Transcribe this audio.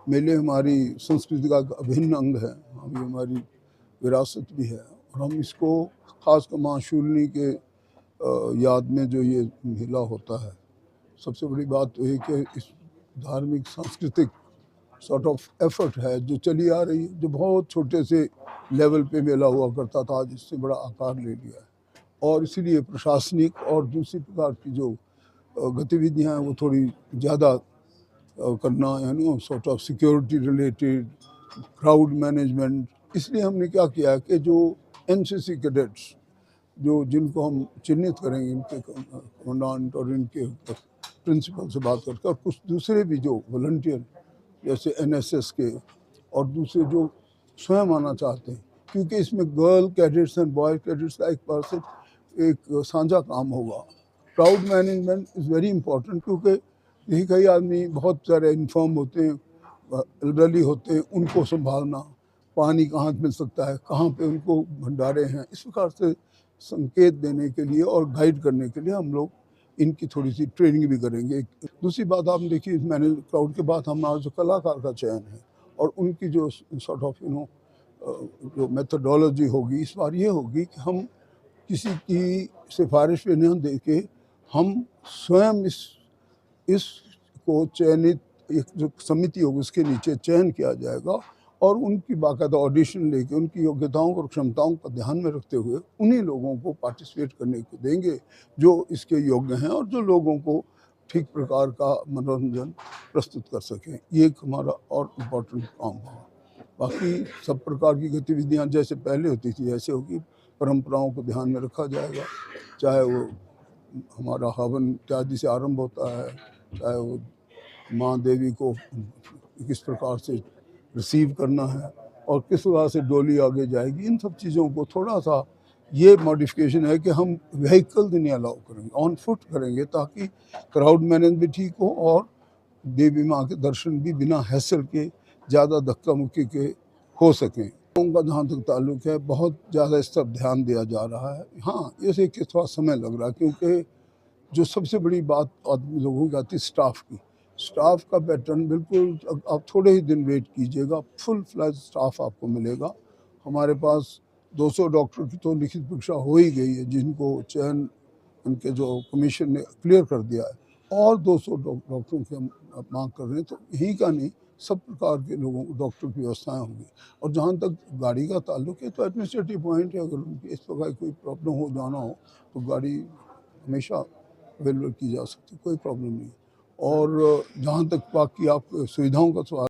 मेले हमारी संस्कृति का अभिन्न अंग है, हमारी विरासत भी है और हम इसको खासकर माँ शूलिनी के याद में जो ये मेला होता है, सबसे बड़ी बात तो है कि इस धार्मिक सांस्कृतिक सॉर्ट ऑफ एफर्ट है जो चली आ रही है, जो बहुत छोटे से लेवल पे मेला हुआ करता था, आज इससे बड़ा आकार ले लिया है और इसीलिए प्रशासनिक और दूसरी प्रकार की जो गतिविधियां हैं वो थोड़ी ज़्यादा करना, यानी sort of security related, crowd management. इसलिए हमने क्या किया है कि जो एनसीसी कैडेट्स जो जिनको हम चिन्हित करेंगे, इनके कमांडेंट और इनके प्रिंसिपल से बात करके, और कुछ दूसरे भी जो वॉलंटियर जैसे एनएसएस के और दूसरे जो स्वयं आना चाहते हैं, क्योंकि इसमें girl cadets and boy cadets का एक साझा काम होगा। Crowd management is very important, क्योंकि यही कई आदमी बहुत सारे इन्फॉर्म होते हैं, एल्डरली होते हैं, उनको संभालना, पानी कहाँ मिल सकता है, कहाँ पे उनको भंडारे हैं, इस प्रकार से संकेत देने के लिए और गाइड करने के लिए हम लोग इनकी थोड़ी सी ट्रेनिंग भी करेंगे। दूसरी बात आप देखिए, मैंने क्राउड के बाद हमारा जो कलाकार का चयन है और उनकी जो सॉर्ट ऑफ जो मेथोडोलॉजी होगी, इस बार ये होगी कि हम किसी की सिफारिश पे न दे के हम स्वयं इसको चयनित एक जो समिति होगी उसके नीचे चयन किया जाएगा और उनकी बाकायदा ऑडिशन लेके उनकी योग्यताओं और क्षमताओं का ध्यान में रखते हुए उन्हीं लोगों को पार्टिसिपेट करने को देंगे जो इसके योग्य हैं और जो लोगों को ठीक प्रकार का मनोरंजन प्रस्तुत कर सकें। ये एक हमारा और इम्पोर्टेंट काम होगा। बाकी सब प्रकार की गतिविधियाँ जैसे पहले होती थी ऐसे होगी, परंपराओं को ध्यान में रखा जाएगा, चाहे वो हमारा हवन इत्यादि से आरंभ होता है, चाहे वो माँ देवी को किस प्रकार से रिसीव करना है और किस प्रकार से डोली आगे जाएगी, इन सब चीज़ों को थोड़ा सा ये मॉडिफिकेशन है कि हम व्हीकल नहीं अलाउ करेंगे, ऑन फुट करेंगे, ताकि क्राउड मैनेज भी ठीक हो और देवी माँ के दर्शन भी बिना हैसल के ज़्यादा धक्का मुक्की के हो सकें। लोगों का जहाँ तक ताल्लुक है, बहुत ज़्यादा इस तरफ ध्यान दिया जा रहा है। हाँ, इसे कि थोड़ा समय लग रहा है, क्योंकि जो सबसे बड़ी बात आदमी लोगों की आती है स्टाफ की। स्टाफ का पैटर्न बिल्कुल आप थोड़े ही दिन वेट कीजिएगा, फुल फ्लैज स्टाफ आपको मिलेगा। हमारे पास 200 डॉक्टर की तो लिखित परीक्षा हो ही गई है, जिनको चयन उनके जो कमीशन ने क्लियर कर दिया है, और 200 डॉक्टरों की हम मांग कर रहे हैं। तो यही का नहीं, सब प्रकार के लोगों को डॉक्टर की व्यवस्थाएँ होंगी। और जहाँ तक गाड़ी का ताल्लुक है, तो एडमिनिस्ट्रेटिव पॉइंट है, अगर उनकी इस प्रकार कोई प्रॉब्लम हो जाना हो तो गाड़ी हमेशा अवेलेबल की जा सकती है, कोई प्रॉब्लम नहीं। और जहाँ तक बाकी आप सुविधाओं का सवाल